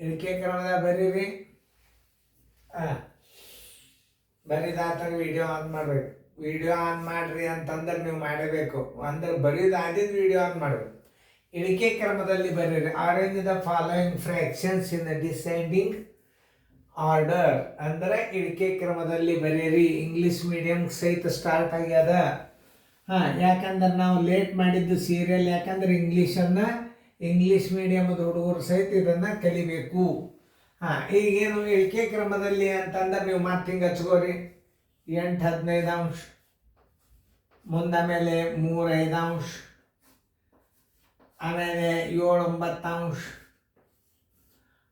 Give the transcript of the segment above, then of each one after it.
ಇಳಿಕೆ ಕ್ರಮದಾಗ ಬರೀರಿ. ಹಾಂ, ಬರೀದಾತಾಗ ವಿಡಿಯೋ ಆನ್ ಮಾಡ್ಬೇಕು. ವಿಡಿಯೋ ಆನ್ ಮಾಡ್ರಿ ಅಂತಂದ್ರೆ ನೀವು ಮಾಡಬೇಕು. ಅಂದ್ರೆ ಬರೀದಾದಿದ್ದು ವಿಡಿಯೋ ಆನ್ ಮಾಡಬೇಕು. ಇಳಿಕೆ ಕ್ರಮದಲ್ಲಿ ಬರೀರಿ. Arrange the following fractions in descending order. ಅಂದರೆ ಇಳಿಕೆ ಕ್ರಮದಲ್ಲಿ ಬರೀರಿ. ಇಂಗ್ಲೀಷ್ ಮೀಡಿಯಂ ಸಹಿತ ಸ್ಟಾರ್ಟ್ ಆಗ್ಯದ. ಹಾಂ, ಯಾಕಂದ್ರೆ ನಾವು ಲೇಟ್ ಮಾಡಿದ್ದು ಸೀರಿಯಲ್. ಯಾಕಂದ್ರೆ ಇಂಗ್ಲೀಷ್ ಮೀಡಿಯಮದ ಹುಡುಗರು ಸಹಿತ ಇದನ್ನು ಕಲಿಬೇಕು. ಹಾಂ, ಈಗೇನು ಇಳಿಕೆ ಕ್ರಮದಲ್ಲಿ ಅಂತಂದ್ರೆ ನೀವು ಮತ್ತೆ ಹಿಂಗೆ ಹಚ್ಕೋರಿ. 8 15 ಅಂಶ, ಮುಂದೆ ಆಮೇಲೆ 3 5 ಅಂಶ, ಆಮೇಲೆ 7 9 ಅಂಶ,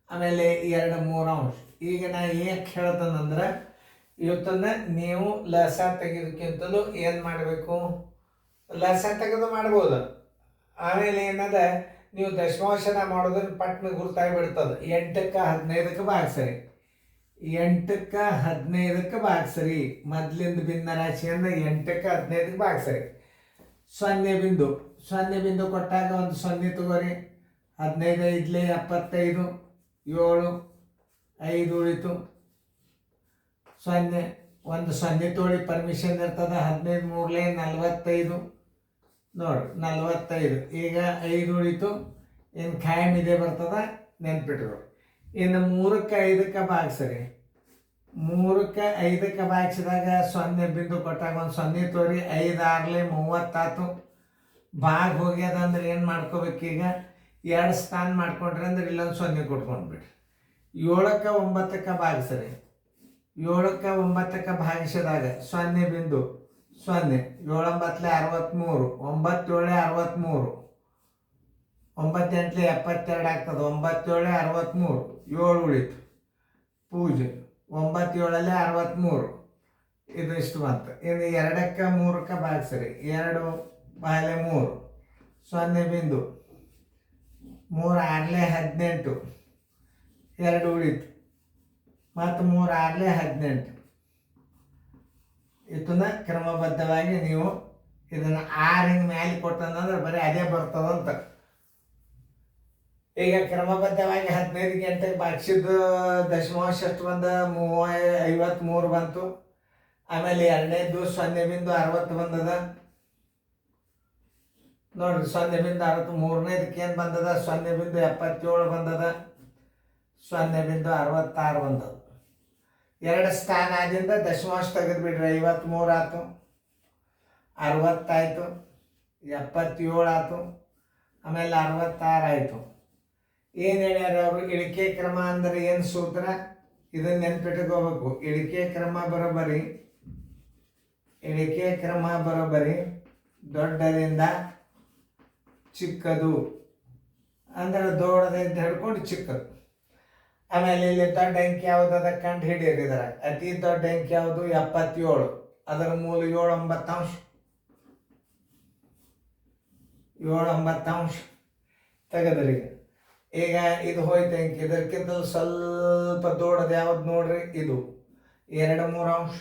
ಆಮೇಲೆ 2 3 ಅಂಶ. ಈಗ ನಾ ಏಕೆ ಹೇಳ್ತೇನೆಂದ್ರೆ ಇವತ್ತನ್ನ ನೀವು ಲಸ ತೆಗೆದಕ್ಕಿಂತಲೂ ಏನು ಮಾಡಬೇಕು, ಲಸ ತೆಗೆದು ಮಾಡ್ಬೋದು. ಆಮೇಲೆ ಏನದ, ನೀವು ದಶಮಾಂಶನ ಮಾಡೋದನ್ನು ಪಟ್ನ ಗುರ್ತಾಗಿ ಬಿಡ್ತದೆ. 8ಕ್ಕೆ 15ಕ್ಕೆ ಭಾಗಿಸ್ರಿ. 8ಕ್ಕೆ 15ಕ್ಕೆ ಭಾಗಿಸ್ರಿ. ಮೊದಲಿಂದ ಭಿನ್ನ ರಾಶಿಯನ್ನು 8ಕ್ಕೆ 15ಕ್ಕೆ ಭಾಗಿಸ್ರಿ. 0 ಬಿಂದು ಕೊಟ್ಟಾಗ ಒಂದು 0 ತಗೋರಿ. 15 5 75, 7 5 ಉಳಿತು 0. ಒಂದು 0 ತೋಳಿ ಪರ್ಮಿಷನ್ ಇರ್ತದೆ. 15 3 45 ನೋಡ್ರಿ, 45. ಈಗ 5 ಉಳಿತು. ಇನ್ನು ಖಾಯಂ ಇದೆ ಬರ್ತದೆ, ನೆನ್ಪಿಟ್ರು. ಇನ್ನು 3ಕ್ಕೆ 5ಕ್ಕೆ ಭಾಗಿಸ್ರಿ. 3ಕ್ಕೆ 5ಕ್ಕೆ ಭಾಗಿಸಿದಾಗ 0 ಬಿಂದು ಕೊಟ್ಟಾಗ ಒಂದು 0 ತೋರಿ. 5 6 30 ಆಯ್ತು. ಭಾಗ ಹೋಗ್ಯದಂದ್ರೆ ಏನು ಮಾಡ್ಕೋಬೇಕೀಗ, 2 ಸ್ಥಾನ ಮಾಡ್ಕೊಂಡ್ರಿ ಅಂದ್ರೆ ಇಲ್ಲೊಂದು 0 ಕೊಟ್ಕೊಂಡ್ಬಿಡ್ರಿ. 7ಕ್ಕೆ 9ಕ್ಕೆ ಭಾಗಿಸ್ರಿ. 7ಕ್ಕೆ 9ಕ್ಕೆ ಭಾಗಿಸಿದಾಗ 0 ಬಿಂದು 0. 7 9 63, 9 7 63, 9 8 72 ಆಗ್ತದೆ. 9 7 63, 7 ಉಳಿತು ಪೂಜೆ. 9 7 63, ಇದು ಇಷ್ಟು ಬಂತು. ಇನ್ನು 2ಕ್ಕೆ 3ಕ್ಕೆ ಭಾಗಿಸ್ರಿ. 2 ಬಾಲೆ 3, 0 ಬಿಂದು 3 6 18, 2 ಉಳಿತು. ಮತ್ತು 3 6 18. ಇದನ್ನ ಕ್ರಮಬದ್ಧವಾಗಿ ನೀವು ಇದನ್ನು 6 ಹಿಂಗೆ ಮ್ಯಾಲೆ ಕೊಟ್ಟಂದ್ರೆ ಬರೀ ಅದೇ ಬರ್ತದಂತ. ಈಗ ಕ್ರಮಬದ್ಧವಾಗಿ 15 ಗಂಟೆಗೆ ಭಾಗಿಸಿದ್ದು ದಶಮಾಂಶ ಎಷ್ಟು ಬಂದ, 53 ಬಂತು. ಆಮೇಲೆ 2ನೇದು 0 ಬಿಂದು 60 ಬಂದದ ನೋಡ್ರಿ. 0 ಬಿಂದು 60. 3ನೇದಕ್ಕೆ ಏನು ಬಂದದ, 0 ಬಿಂದು 77 ಬಂದದ. 0 ಬಿಂದು 66 ಬಂದದ. 2 ಸ್ಥಾನ ಆದಿಂದ ದಶಮಾಂಶ ತೆಗೆದು ಬಿಡ್ರಿ. 53 ಆಯ್ತು, 60 ಆಯಿತು, 77 ಆಯಿತು, ಆಮೇಲೆ 66 ಆಯಿತು. ಏನು ಹೇಳ್ಯಾರ ಅವರು, ಇಳಿಕೆ ಕ್ರಮ ಅಂದರೆ ಏನು ಸೂತ್ರ, ಇದನ್ನು ನೆನ್ಪಿಟ್ಕೋಬೇಕು. ಇಳಿಕೆ ಕ್ರಮ ಬರೋಬ್ಬರಿ ದೊಡ್ಡದಿಂದ ಚಿಕ್ಕದು. ಅಂದರೆ ದೊಡ್ಡದಿಂದ ಹಿಡ್ಕೊಂಡು ಚಿಕ್ಕದು. ಆಮೇಲೆ ಇಲ್ಲಿ ದೊಡ್ಡ ಅಂಕಿ ಯಾವುದು ಅದ ಕಂಡು ಹಿಡಿಯರಿದಾರೆ. ಅತಿ ದೊಡ್ಡ ಅಂಕಿ ಯಾವುದು, 77. ಅದರ ಮೂಲ 7 9 ಅಂಶ. 7 9 ಅಂಶ ತೆಗೆದ್ರಿ. ಈಗ ಇದು ಹೋಯ್ತು ಅಂಕಿ. ಇದಕ್ಕಿಂತ ಸ್ವಲ್ಪ ದೊಡ್ಡದು ಯಾವ್ದು ನೋಡ್ರಿ, ಇದು 2 3 ಅಂಶ.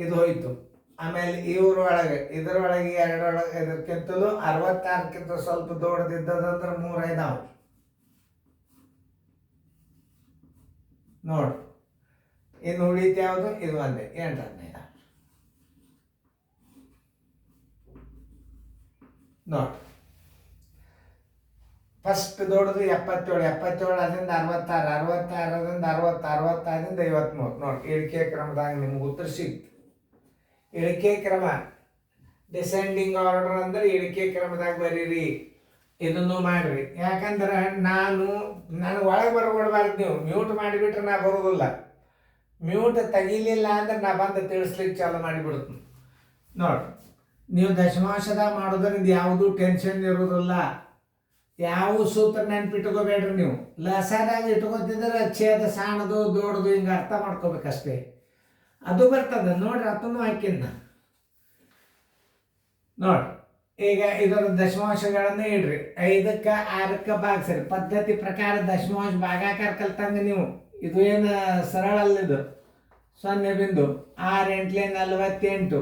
ಇದು ಹೋಯ್ತು. ಆಮೇಲೆ ಇದರೊಳಗೆ 2 ಇದಕ್ಕಿಂತಲೂ 66ಕ್ಕಿಂತ ಸ್ವಲ್ಪ ದೊಡ್ಡದಿದ್ದದಂದ್ರೆ 3 5 ಅಂಶ ನೋಡ್ರಿ. ಇನ್ನು ಉಳಿತು ಯಾವುದು, ಇದು ಒಂದೇ 8 15 ಅಂಶ ನೋಡ್ರಿ. ಫಸ್ಟ್ ದೊಡ್ಡದು 77, ಅದರಿಂದ 66, 66ರಿಂದ 60, 60 53 ನೋಡಿ. ಇಳಿಕೆ ಕ್ರಮದಾಗ ನಿಮ್ಗೆ ಉತ್ತರ ಸಿಕ್ತು. ಇಳಿಕೆ ಕ್ರಮ ಡಿಸೆಂಡಿಂಗ್ ಆರ್ಡರ್ ಅಂದ್ರೆ ಇಳಿಕೆ ಕ್ರಮದಾಗ ಬರೀರಿ. ಇದನ್ನು ಮಾಡ್ರಿ. ಯಾಕಂದ್ರೆ ನನಗೆ ಒಳಗೆ ಬರಬಾರ್ದು. ನೀವು ಮ್ಯೂಟ್ ಮಾಡಿಬಿಟ್ರೆ ನಾ ಬರೋದಿಲ್ಲ. ಮ್ಯೂಟ್ ತೆಗಿಲಿಲ್ಲ ಅಂದ್ರೆ ನಾ ಬಂದು ತಿಳಿಸ್ಲಿಕ್ಕೆ ಚಾಲು ಮಾಡಿಬಿಡ್ತೀನಿ ನೋಡ್ರಿ. ನೀವು ದಶಮಾಂಶದಾಗ ಮಾಡೋದ್ರಿಂದ ಯಾವುದೂ ಟೆನ್ಷನ್ ಇರೋದಿಲ್ಲ. ಯಾವ ಸೂತ್ರ ನೆನ್ಪಿಟ್ಕೋಬೇಡ್ರಿ. ನೀವು ಲಸಾದಾಗ ಇಟ್ಕೋತಿದ್ರೆ ಛೇದ ಸಣ್ಣದು ದೊಡ್ಡದು ಹಿಂಗೆ ಅರ್ಥ ಮಾಡ್ಕೋಬೇಕಷ್ಟೇ. ಅದು ಬರ್ತದೆ ನೋಡ್ರಿ. ಅದನ್ನು ಹಾಕಿನ ನೋಡ್ರಿ. ಈಗ ಇದರ ದಶಮಾಂಶಗಳನ್ನು ಇಡ್ರಿ. 5ಕ್ಕೆ 6ಕ್ಕೆ ಭಾಗಿಸ್ರಿ. ಪದ್ಧತಿ ಪ್ರಕಾರ ದಶಮಾಂಶ ಭಾಗಾಕಾರ ಕಲ್ತಂಗೆ ನೀವು. ಇದು ಏನು ಸರಳ ಅಲ್ಲಿದು. 0 ಬಿಂದು 6 8 48,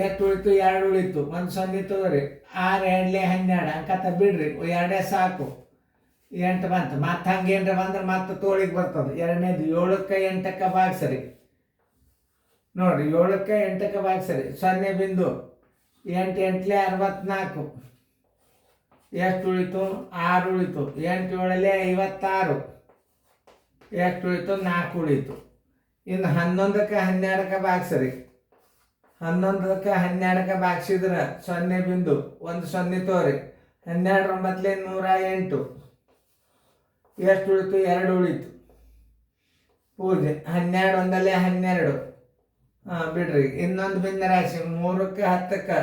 ಎಷ್ಟು ಉಳಿತು? 2 ಉಳಿತು. 1 0 ತಗೋರಿ. 6 2 12 ಅಂಕತ ಬಿಡ್ರಿ, 2 ಸಾಕು. 8 ಬಂತು. ಮತ್ತೆ ಹಂಗೇನ್ರ ಬಂದ್ರೆ ಮತ್ತೆ ತೋಳಿಗೆ ಬರ್ತದೆ. ಎರಡನೇದು 7ಕ್ಕೆ 8ಕ್ಕೆ ಭಾಗಿಸ್ರಿ. ನೋಡಿರಿ, 7ಕ್ಕೆ 8ಕ್ಕೆ ಭಾಗಿಸ್ರಿ. 0.8 8 64. ಎಷ್ಟು ಉಳಿತು? 6 ಉಳಿತು. 8 7 56. ಎಷ್ಟು ಉಳಿತು? 4 ಉಳಿತು. ಇನ್ನು 11ಕ್ಕೆ 12ಕ್ಕೆ ಭಾಗಿಸ್ರಿ. 11ಕ್ಕೆ 12ಕ್ಕೆ ಭಾಗಿಸಿದ್ರೆ 0.1 0 ತೋರಿ. 12 9 108. ಎಷ್ಟು ಉಳಿತು? 2 ಉಳಿತು. ಪೂಜೆ 12 1 12. ಬಿಡ್ರಿ. ಇನ್ನೊಂದು ಭಿನ್ನ ರಾಶಿ 3ಕ್ಕೆ 10ಕ್ಕೆ.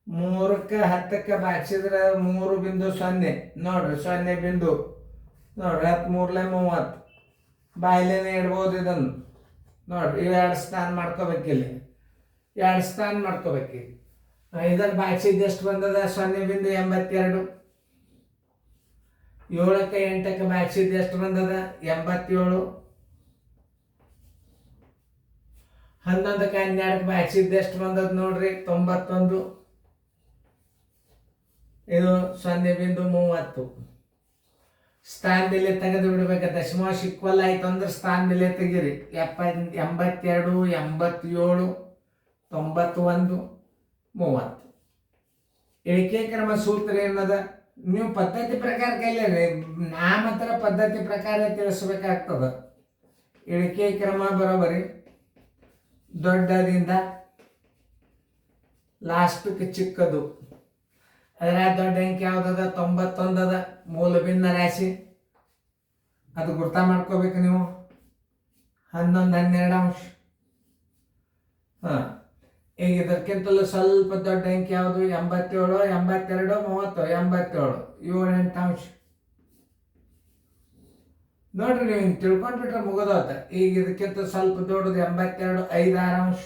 3ಕ್ಕೆ 10ಕ್ಕೆ ಭಾಗಿಸಿದ್ರೆ 3.0. ನೋಡ್ರಿ, 0 ಬಿಂದು ನೋಡ್ರಿ. 13 30. ಬಾಯಿಲೇನೆ ಇಡ್ಬೋದು ಇದನ್ನು. ನೋಡ್ರಿ, ಇವು 2 ಸ್ಥಾನ ಮಾಡ್ಕೋಬೇಕಿಲ್ಲಿ. 2 ಸ್ಥಾನ ಮಾಡ್ಕೋಬೇಕಿಲ್ಲಿ. ಇದನ್ನು ಭಾಗಿಸಿದ್ದು ಎಷ್ಟು ಬಂದದ? 0.82. 7ಕ್ಕೆ 8ಕ್ಕೆ ಭಾಗಿಸಿದ್ದು ಎಷ್ಟು ಬಂದದ? 87. 11ಕ್ಕೆ 12ಕ್ಕೆ ಭಾಗಿಸಿದ್ದು ಎಷ್ಟು ಬಂದದ? ನೋಡ್ರಿ, 91. ಇದು 0.30. ಸ್ಥಾನ ಬೆಲೆ ತೆಗೆದು ಬಿಡ್ಬೇಕು. ದಶಮಾಂಶ ಈಕ್ವಲ್ ಆಯ್ತು ಅಂದ್ರೆ ಸ್ಥಾನ ಬೆಲೆ ತೆಗೀರಿ. 82 87 91 30. ಇಳಿಕೆ ಕ್ರಮ ಸೂತ್ರ ಏನದ? ನೀವು ಪದ್ಧತಿ ಪ್ರಕಾರ ಕೈಲೇರಿ. ನಾ ಮಾತ್ರ ಪದ್ಧತಿ ಪ್ರಕಾರ ತಿಳಿಸ್ಬೇಕಾಗ್ತದ. ಇಳಿಕೆ ಕ್ರಮ ಬರೋಬರಿ ದೊಡ್ಡದಿಂದ ಲಾಸ್ಟಕ್ಕೆ ಚಿಕ್ಕದು. ಅದರ ದೊಡ್ಡ ಅಂಕಿ ಯಾವುದದ? 91 ಅದ. ಮೂಲ ಭಿನ್ನ ರಾಶಿ ಅದು ಗುರ್ತ ಮಾಡ್ಕೋಬೇಕು ನೀವು. 11 12 ಅಂಶ. ಈಗ ಇದಕ್ಕಿಂತಲೂ ಸ್ವಲ್ಪ ದೊಡ್ಡ ಅಂಕಿ ಯಾವುದು? 87 82 30 87 7 8 ಅಂಶ. ನೋಡ್ರಿ, ನೀವು ಹಿಂಗೆ ತಿಳ್ಕೊಂಡ್ಬಿಟ್ರೆ ಮುಗಿದೋತ. ಈಗ ಇದಕ್ಕಿಂತ ಸ್ವಲ್ಪ ದೊಡ್ಡದು 82 5 6 ಅಂಶ.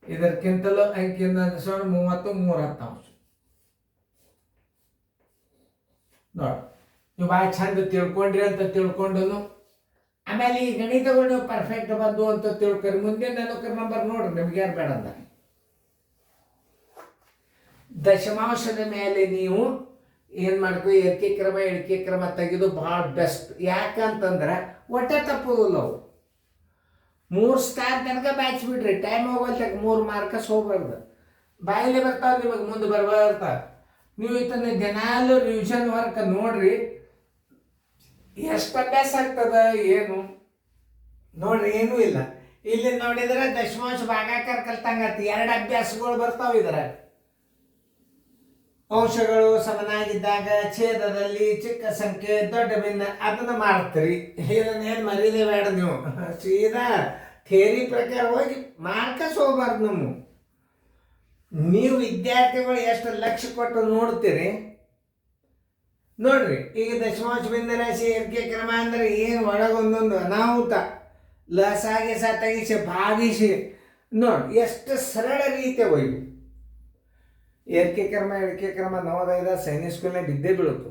ಇದಕ್ಕಿಂತಲೂ ಅಂಕಿಯಿಂದ 30 3 10 ಅಂಶ. ನೋಡಿ, ನೀವು ಭಾಳ ಚಂದ ತಿಳ್ಕೊಂಡ್ರಿ ಅಂತ ತಿಳ್ಕೊಂಡು ಆಮೇಲೆ ಈ ಗಣಿತಗಳು ನೀವು ಪರ್ಫೆಕ್ಟ್ ಬಂದು ಅಂತ ತಿಳ್ಕೊರಿ. ಮುಂದಿನ ನೆನಕರ ನಂಬರ್ ನೋಡ್ರಿ, ನಿಮ್ಗೆ ಯಾರು ಬೇಡ ಅಂದ. ದಶಮಾಂಶದ ಮೇಲೆ ನೀವು ಏನು ಮಾಡ್ಕೊ? ಏರಿಕೆ ಕ್ರಮ ಇಳಿಕೆ ಕ್ರಮ ತೆಗೆದು ಭಾಳ ಬೆಸ್ಟ್. ಯಾಕಂತಂದ್ರೆ ಒಟ್ಟೆ ತಪ್ಪೋದಿಲ್ಲ ಅವು. 3 ಸ್ಟಾರ್ ತನಕ ಬಾಚಿಬಿಡ್ರಿ. ಟೈಮ್ ಹೋಗಲ್ತಕ್ಕ 3 ಮಾರ್ಕಸ್ ಹೋಗ್ಬಾರ್ದು. ಬಾಯಲ್ಲಿ ಬರ್ತಾವೆ ನಿಮಗೆ, ಮುಂದೆ ಬರ್ಬಾರ್ತಾವೆ. ನೀವು ಇದನ್ನ ದಿನಾಲು ರಿವಿಷನ್ ವರ್ಕ್ ನೋಡ್ರಿ. ಎಷ್ಟು ಅಭ್ಯಾಸ ಆಗ್ತದ ಏನು ನೋಡ್ರಿ. ಏನೂ ಇಲ್ಲ. ಇಲ್ಲಿ ನೋಡಿದ್ರೆ ದಶಮಾಂಶ ಭಾಗಾಕಾರ ಕಲ್ತಂಗತಿ 2 ಅಭ್ಯಾಸಗಳು ಬರ್ತಾವೆ. ಇದರ ಅಂಶಗಳು ಸಮನಾಗಿದ್ದಾಗ ಛೇದದಲ್ಲಿ ಚಿಕ್ಕ ಸಂಖ್ಯೆ ದೊಡ್ಡ ಭಿನ್ನ ಅದನ್ನ ಮಾಡ್ತೀರಿ. ಇದನ್ನೇನು ಮರೀದೇ ಬೇಡ ನೀವು. ಸೀದಾ ಥಿಯರಿ ಪ್ರಕಾರ ಹೋಗಿ ಮಾರ್ಕಸ್ ಹೋಗ್ಬಾರ್ದು. ನೀವು ವಿದ್ಯಾರ್ಥಿಗಳು ಎಷ್ಟು ಲಕ್ಷ್ಯ ಕೊಟ್ಟು ನೋಡ್ತೀರಿ ನೋಡ್ರಿ. ಈಗ ದಶಮಾಂಶ ಭಿನ್ನ ರಾಶಿ ಏರಿಕೆ ಕ್ರಮ ಅಂದ್ರೆ ಏನು? ಒಳಗೊಂದೊಂದು ಅನಾಹುತ. ಲಸಾಗಿ ತೆಗಿಸಿ ಭಾಗಿಸಿ ನೋಡಿ ಎಷ್ಟು ಸರಳ ರೀತಿ ಹೋಯ್ತು. ಏರಿಕೆ ಕ್ರಮ ಇಳಿಕೆ ಕ್ರಮ ನವೋದಯದ ಸೈನಿಕ್ ಸ್ಕೂಲ್ನಾಗ ಬಿದ್ದೇ ಬೀಳುತ್ತು.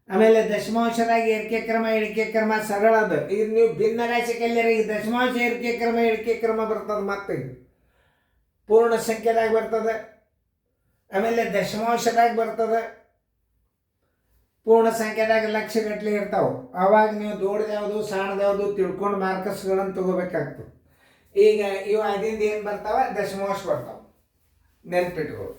ಆಮೇಲೆ ದಶಮಾಂಶದಾಗ ಏರಿಕೆ ಕ್ರಮ ಇಳಿಕೆ ಕ್ರಮ ಸರಳ ಅದ. ಈಗ ನೀವು ಭಿನ್ನ ರಾಶಿ ಕಲ್ಯಾರ ಈಗ ದಶಮಾಂಶ ಏರಿಕೆ ಕ್ರಮ ಇಳಿಕೆ ಕ್ರಮ ಬರ್ತದೆ. ಮತ್ತೆ ಪೂರ್ಣ ಸಂಖ್ಯೆದಾಗ ಬರ್ತದೆ. ಆಮೇಲೆ ದಶಮಾಂಶದಾಗ ಬರ್ತದೆ. ಪೂರ್ಣ ಸಂಖ್ಯೆದಾಗ ಲಕ್ಷಗಟ್ಟಲೆ ಇರ್ತಾವೆ. ಆವಾಗ ನೀವು ದೊಡ್ಡದ್ಯಾವುದು ಸಣ್ಣದ್ಯಾವುದು ತಿಳ್ಕೊಂಡು ಮಾರ್ಕಸ್ಗಳನ್ನು ತಗೋಬೇಕಾಗ್ತದೆ. ಈಗ ಇವು ಅದಿಂದ ಏನು ಬರ್ತಾವೆ? ದಶಮಾಂಶ ಬರ್ತಾವೆ. ನೆನ್ಪಿಟ್ಕೊಳ್ಳಿ.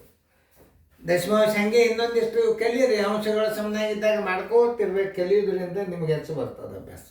ದಶಮಾಂಶ ಹಂಗೆ ಇನ್ನೊಂದಿಷ್ಟು ಕಲೀರಿ. ಅಂಶಗಳ ಸಮನಾಗಿದ್ದಾಗ ಮಾಡ್ಕೋತಿರ್ಬೇಕು. ಕಲಿಯೋದ್ರಿಂದ ನಿಮ್ಗೆ ಹೆಚ್ಚು ಬರ್ತದೆ ಅಭ್ಯಾಸ.